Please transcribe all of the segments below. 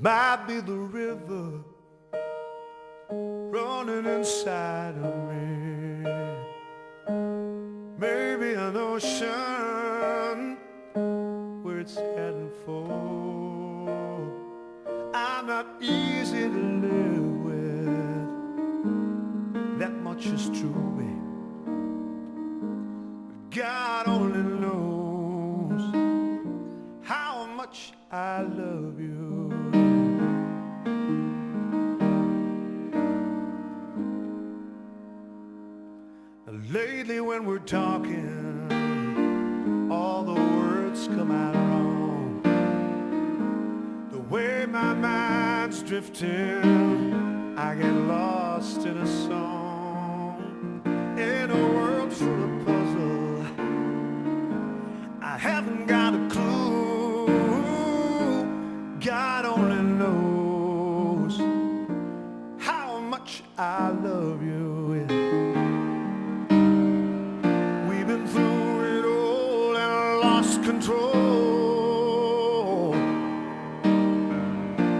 might be the river running inside of me, maybe an ocean where it's heading for. I'm not easy to live with, that much is true, babe. God only knows how much I love you. Lately when we're talking, all the words come out wrong. The way my mind's drifting, I get lost in a song. In a world full of puzzle, I haven't got a clue. God only knows how much I love you. Control,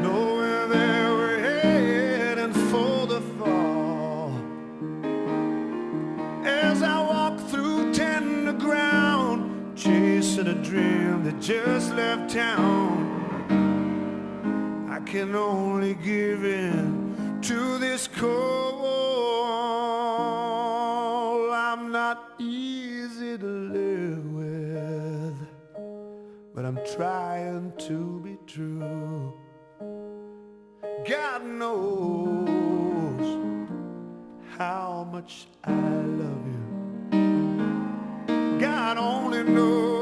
knowing that we're heading for the fall. As I walk through tender ground, chasing a dream that just left town, I can only give in to this call. I'm not easy to live with, but I'm trying to be true. God knows how much I love you. God only knows